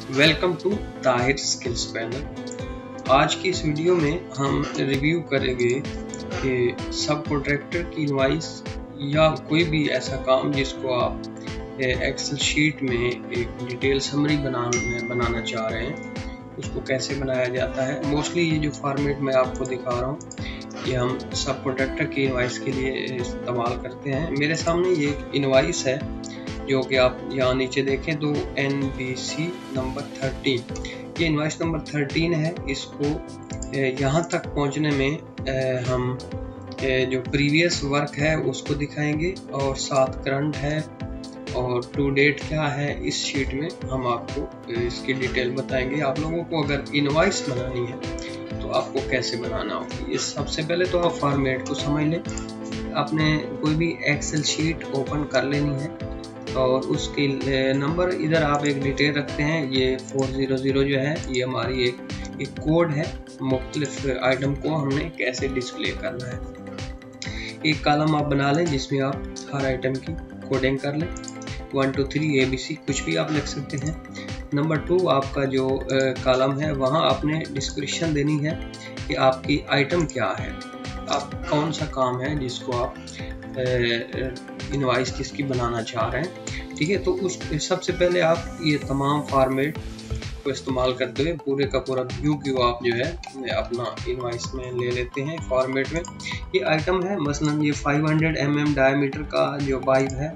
Welcome to Tahir skills panel. आज की इस वीडियो में हम रिव्यू करेंगे कि सब कॉन्ट्रैक्टर की इनवाइस या कोई भी ऐसा काम जिसको आप एक्सेल शीट में एक डिटेल समरी बनाना चाह रहे हैं, उसको कैसे बनाया जाता है। मोस्टली ये जो फॉर्मेट मैं आपको दिखा रहा हूँ ये हम सब कॉन्ट्रैक्टर की इनवाइस के लिए इस्तेमाल करते हैं। मेरे सामने ये एक इनवाइस है जो कि आप यहाँ नीचे देखें तो NBC नंबर 13, ये इनवाइस नंबर 13 है। इसको यहाँ तक पहुँचने में हम जो प्रीवियस वर्क है उसको दिखाएंगे और साथ करंट है और टू डेट क्या है इस शीट में हम आपको इसकी डिटेल बताएंगे। आप लोगों को अगर इनवाइस बनानी है तो आपको कैसे बनाना होगी, इस सबसे पहले तो आप फॉर्मेट को समझ लें। आपने कोई भी एक्सेल शीट ओपन कर लेनी है और उसकी नंबर इधर आप एक डिटेल रखते हैं। ये 400 जो है ये हमारी एक कोड है, मुख्तलिफ आइटम को हमने कैसे डिस्प्ले करना है। एक कॉलम आप बना लें जिसमें आप हर आइटम की कोडिंग कर लें, 1 2 3 ABC कुछ भी आप लिख सकते हैं। नंबर 2 आपका जो कॉलम है वहाँ आपने डिस्क्रिप्शन देनी है कि आपकी आइटम क्या है, आप कौन सा काम है जिसको आप इनवाइस किसकी बनाना चाह रहे हैं। ठीक है, तो उस सबसे पहले आप ये तमाम फॉर्मेट को इस्तेमाल करते हुए पूरे का पूरा व्यू की आप जो है अपना इनवाइस में ले लेते हैं फॉर्मेट में। ये आइटम है, मसलन ये 500 mm डायमीटर का जो पाइप है,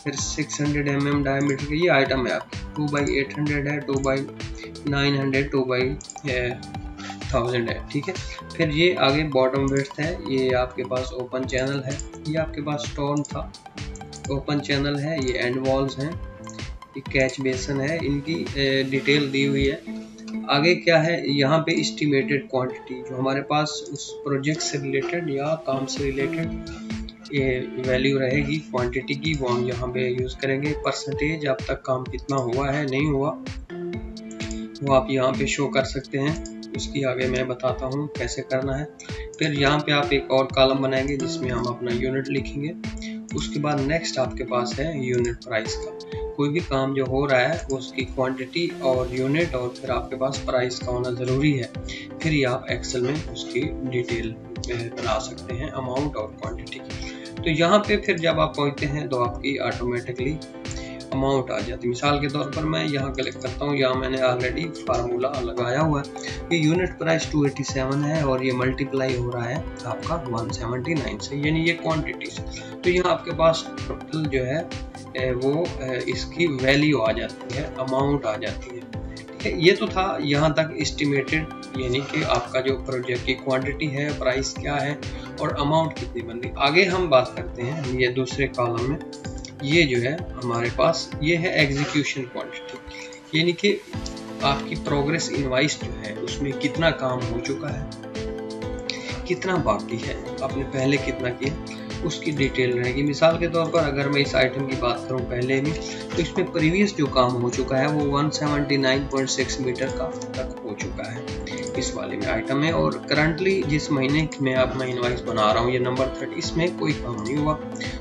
फिर 600 mm डायमीटर का ये आइटम है आपकी, 2x800 है, 2x900, 2x1000 है। ठीक है, फिर ये आगे बॉटम विड्थ है, ये आपके पास ओपन चैनल है, ये आपके पास स्टोन था ओपन चैनल है, ये एंड वॉल्स हैं, ये कैच बेसन है, इनकी डिटेल दी हुई है। आगे क्या है, यहाँ पे एस्टिमेटेड क्वांटिटी जो हमारे पास उस प्रोजेक्ट से रिलेटेड या काम से रिलेटेड ये वैल्यू रहेगी क्वांटिटी की, वो हम यहाँ पे यूज़ करेंगे। परसेंटेज अब तक काम कितना हुआ है नहीं हुआ वो आप यहाँ पे शो कर सकते हैं, उसकी आगे मैं बताता हूँ कैसे करना है। फिर यहाँ पे आप एक और कॉलम बनाएंगे जिसमें हम अपना यूनिट लिखेंगे। उसके बाद नेक्स्ट आपके पास है यूनिट प्राइस का, कोई भी काम जो हो रहा है उसकी क्वांटिटी और यूनिट और फिर आपके पास प्राइस का होना ज़रूरी है। फिर ये आप एक्सेल में उसकी डिटेल बना सकते हैं, अमाउंट और क्वांटिटी की। तो यहाँ पे फिर जब आप पहुँचते हैं तो आपकी ऑटोमेटिकली अमाउंट आ जाती है। मिसाल के तौर पर मैं यहाँ क्लिक करता हूँ, यहाँ मैंने ऑलरेडी फार्मूला लगाया हुआ है। ये यूनिट प्राइस 287 है और ये मल्टीप्लाई हो रहा है आपका 179 से, यानी ये क्वांटिटी से। तो यहाँ आपके पास टोटल जो है वो इसकी वैल्यू आ जाती है, अमाउंट आ जाती है। ठीक है, ये तो था यहाँ तक एस्टिमेटेड, यानी कि आपका जो प्रोजेक्ट की क्वांटिटी है, प्राइस क्या है और अमाउंट कितनी बनती। आगे हम बात करते हैं ये दूसरे कॉलम में, ये जो है हमारे पास ये है एग्जीक्यूशन क्वांटिटी, यानी कि आपकी प्रोग्रेस इनवाइस जो है उसमें कितना काम हो चुका है, कितना बाकी है, आपने पहले कितना किया, उसकी डिटेल रहेगी। मिसाल के तौर पर अगर मैं इस आइटम की बात करूं पहले में, तो इसमें प्रीवियस जो काम हो चुका है वो 179.6 मीटर का तक हो चुका है इस वाले में आइटम है। और करंटली जिस महीने में अपना इनवाइस बना रहा हूँ, ये नंबर 30, इसमें कोई काम नहीं हुआ,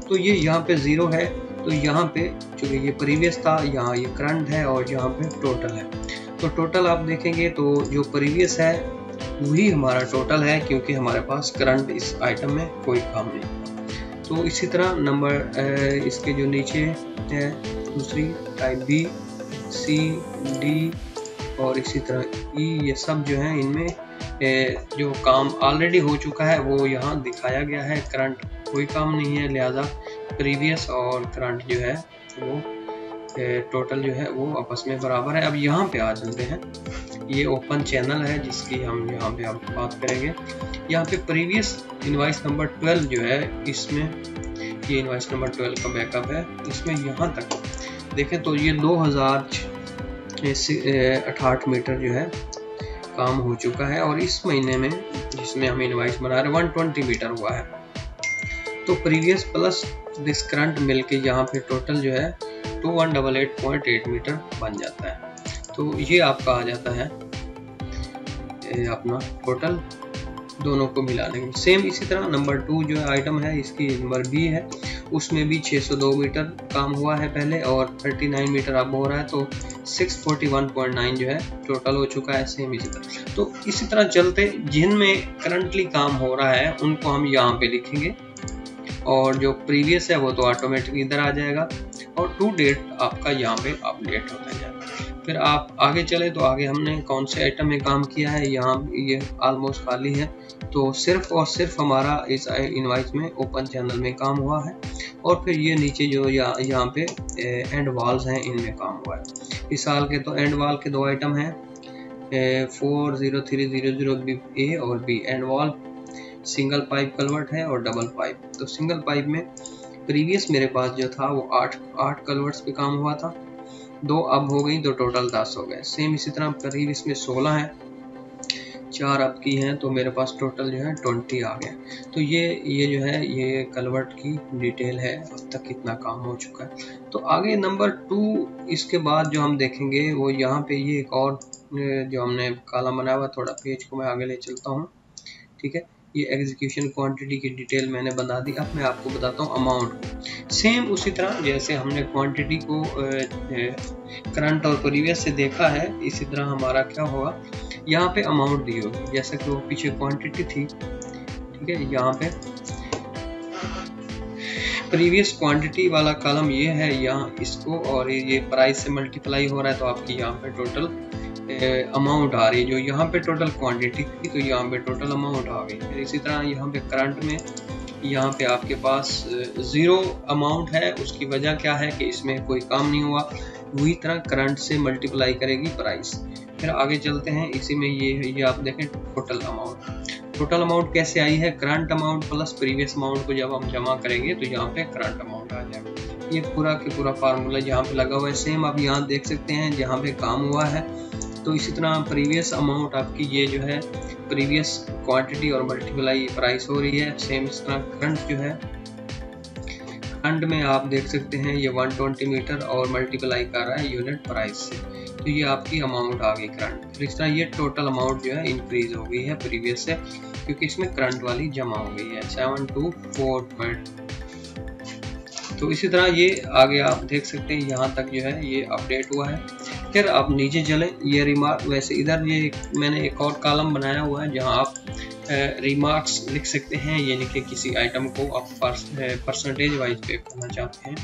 तो ये यहाँ पे 0 है। तो यहाँ पे चूँकि ये प्रीवियस था, यहाँ ये करंट है और यहाँ पे टोटल है। तो टोटल आप देखेंगे तो जो प्रीवियस है वही हमारा टोटल है, क्योंकि हमारे पास करंट इस आइटम में कोई काम नहीं। तो इसी तरह नंबर इसके जो नीचे है दूसरी टाइप B, C, D और इसी तरह E, ये सब जो है इनमें जो काम ऑलरेडी हो चुका है वो यहाँ दिखाया गया है। करंट कोई काम नहीं है, लिहाजा प्रीवियस और करंट जो है वो टोटल जो है वो आपस में बराबर है। अब यहाँ पे आ चलते हैं, ये ओपन चैनल है जिसकी हम यहाँ पे अब बात करेंगे। यहाँ पे प्रीवियस इनवाइस नंबर 12 जो है, इसमें ये इनवाइस नंबर 12 का बैकअप है। इसमें यहाँ तक देखें तो ये 2068 मीटर जो है काम हो चुका है और इस महीने में जिसमें हम इनवाइस बना रहे 120 मीटर हुआ है। तो प्रीवियस प्लस दिस करंट मिलके यहाँ पे टोटल जो है 2188.8 मीटर बन जाता है। तो ये आपका आ जाता है अपना टोटल दोनों को मिला लेंगे। सेम इसी तरह नंबर 2 जो आइटम है इसकी नंबर B है उसमें भी 602 मीटर काम हुआ है पहले और 39 मीटर अब हो रहा है, तो 641.9 जो है टोटल हो चुका है। सेम इसी तरह, तो इसी तरह चलते जिनमें करंटली काम हो रहा है उनको हम यहाँ पे लिखेंगे और जो प्रीवियस है वो तो ऑटोमेटिक इधर आ जाएगा और टू डेट आपका यहाँ पे अपडेट होता जाएगा। फिर आप आगे चले तो आगे हमने कौन से आइटम में काम किया है, यहाँ ये ऑलमोस्ट खाली है, तो सिर्फ और सिर्फ हमारा इस इनवाइस में ओपन चैनल में काम हुआ है और फिर ये नीचे जो यहाँ पे एंड वॉल्स हैं इनमें काम हुआ है। इस साल के तो एंड वॉल के 2 आइटम हैं, 40300 ए और B. And wall single pipe culvert है और डबल पाइप। तो सिंगल पाइप में प्रीवियस मेरे पास जो था वो 8 कलवर्ट्स पे काम हुआ था, 2 अब हो गई तो टोटल 10 हो गए। सेम इसी तरह प्रीवियस में 16 है, 4 अब की हैं तो मेरे पास टोटल जो है 20 आ गया। तो ये जो है ये कलवर्ट की डिटेल है, अब तक कितना काम हो चुका है। तो आगे नंबर 2 इसके बाद जो हम देखेंगे वो यहाँ पे ये एक और जो हमने कॉलम बनाया हुआ, थोड़ा पेज को मैं आगे ले चलता हूँ, ठीक है। ये एग्जीक्यूशन क्वांटिटी की डिटेल मैंने बना दी। अब मैं आपको बताता हूँ अमाउंट। सेम उसी तरह जैसे हमने क्वांटिटी को करंट और प्रीवियस से देखा है, इसी तरह हमारा क्या होगा, यहाँ पे अमाउंट दी होगी, जैसा कि वो पीछे क्वांटिटी थी, ठीक है। यहाँ पे प्रीवियस क्वांटिटी वाला कॉलम ये है, यहाँ इसको और ये प्राइस से मल्टीप्लाई हो रहा है तो आपकी यहाँ पे टोटल अमाउंट आ रही है। जो यहाँ पे टोटल क्वांटिटी थी तो यहाँ पे टोटल अमाउंट आ गई। फिर इसी तरह यहाँ पे करंट में यहाँ पे आपके पास 0 अमाउंट है, उसकी वजह क्या है कि इसमें कोई काम नहीं हुआ। वही तरह करंट से मल्टीप्लाई करेगी प्राइस। फिर आगे चलते हैं, इसी में ये आप देखें टोटल अमाउंट। टोटल अमाउंट कैसे आई है, current amount plus previous amount को जब हम जमा करेंगे तो यहाँ पे करंट अमाउंट आ जाएगा। ये पूरा के पूरा फार्मूला यहाँ पे लगा हुआ है। सेम आप यहाँ देख सकते हैं जहाँ पे काम हुआ है, तो इसी तरह प्रीवियस अमाउंट आपकी ये जो है प्रीवियस क्वांटिटी और मल्टीप्लाई प्राइस हो रही है। सेम इस तरह करंट जो है, करंट में आप देख सकते हैं ये 120 मीटर और मल्टीप्लाई कर रहा है यूनिट प्राइस से, तो ये आपकी अमाउंट आ गई करंट। फिर इस तरह ये टोटल अमाउंट जो है इंक्रीज हो गई है प्रीवियस से, क्योंकि इसमें करंट वाली जमा हो गई है 724। तो इसी तरह ये आगे आप देख सकते हैं यहाँ तक जो है ये अपडेट हुआ है। फिर आप नीचे चलें, ये रिमार्क, वैसे इधर ये मैंने एक और कॉलम बनाया हुआ है जहाँ आप रिमार्क्स लिख सकते हैं। ये लिखे किसी आइटम को आप परसेंटेज वाइज पे करना चाहते हैं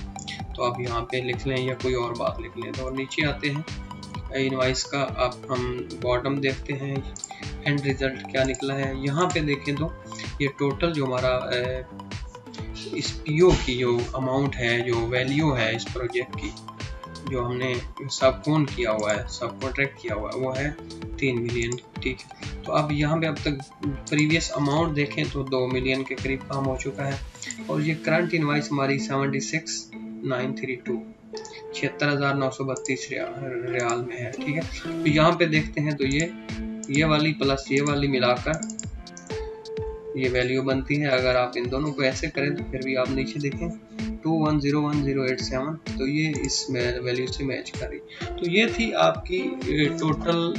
तो आप यहाँ पे लिख लें या कोई और बात लिख लें। तो नीचे आते हैं इनवाइस का, आप हम बॉटम देखते हैं एंड रिजल्ट क्या निकला है। यहाँ पे देखें तो ये टोटल जो हमारा इस पीओ की जो अमाउंट है, जो वैल्यू है इस प्रोजेक्ट की, जो हमने सब कौन किया हुआ है, सब कॉन्ट्रैक्ट किया हुआ है, वो है 3 मिलियन, ठीक है। तो अब यहाँ पे अब तक प्रीवियस अमाउंट देखें तो 2 मिलियन के करीब काम हो चुका है और ये करंट इनवाइस हमारी 76,932 76,932 रियाल में है, ठीक है। तो यहाँ पे देखते हैं तो ये वाली प्लस ये वाली मिलाकर ये वैल्यू बनती है। अगर आप इन दोनों को ऐसे करें तो फिर भी आप नीचे देखें 2101,087, तो ये इस वैल्यू से मैच कर रही। तो ये थी आपकी टोटल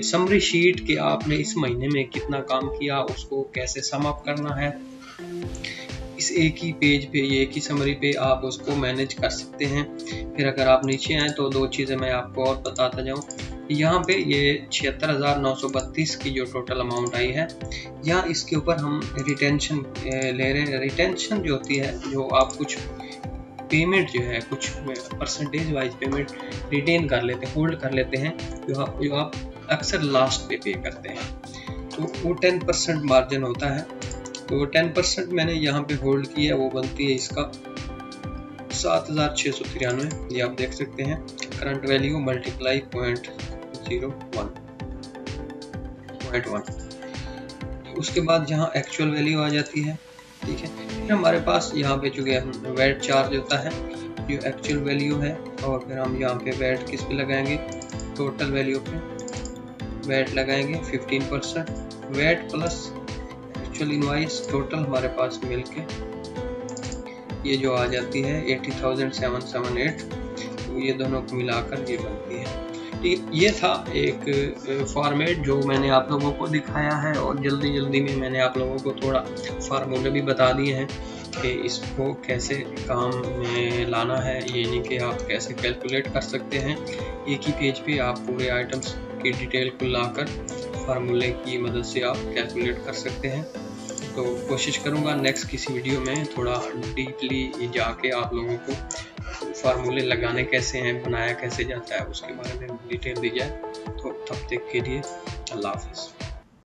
समरी शीट कि आपने इस महीने में कितना काम किया, उसको कैसे सम अप करना है। इस एक ही पेज पे, ये एक ही समरी पे आप उसको मैनेज कर सकते हैं। फिर अगर आप नीचे आए तो 2 चीज़ें मैं आपको और बताता जाऊँ। यहाँ पे ये 76,932 की जो टोटल अमाउंट आई है, यहाँ इसके ऊपर हम रिटेंशन ले रहे हैं। रिटेंशन जो होती है, जो आप कुछ पेमेंट जो है, कुछ परसेंटेज वाइज पेमेंट रिटेन कर लेते हैं, होल्ड कर लेते हैं, जो आप अक्सर लास्ट पे करते हैं, तो वो 10% मार्जिन होता है। तो वो 10% मैंने यहाँ पे होल्ड किया, वो बनती है इसका 7,693। ये आप देख सकते हैं करंट वैल्यू मल्टीप्लाई 0.01। उसके बाद जहाँ एक्चुअल वैल्यू आ जाती है, ठीक है। फिर हमारे पास यहाँ पे चूँकि वेट चार्ज होता है, जो एक्चुअल वैल्यू है, और फिर हम यहाँ पे वेट किस पे लगाएंगे, टोटल वैल्यू पे वेट लगाएंगे 15%। Weight plus actual invoice total हमारे पास मिलके ये जो आ जाती है 80,778। ये दोनों को मिलाकर ये बनती है। ठीक, ये था एक फॉर्मेट जो मैंने आप लोगों को दिखाया है, और जल्दी जल्दी में मैंने आप लोगों को थोड़ा फार्मूले भी बता दिए हैं कि इसको कैसे काम में लाना है, ये नहीं कि आप कैसे कैलकुलेट कर सकते हैं। एक ही पेज पे आप पूरे आइटम्स की डिटेल को लाकर फार्मूले की मदद से आप कैलकुलेट कर सकते हैं। तो कोशिश करूँगा नेक्स्ट किसी वीडियो में थोड़ा डीपली जाके आप लोगों को फार्मूले लगाने कैसे हैं, बनाया कैसे जाता है, उसके बारे में डिटेल दी जाए। तो तब तक के लिए अल्लाह हाफ़िज़।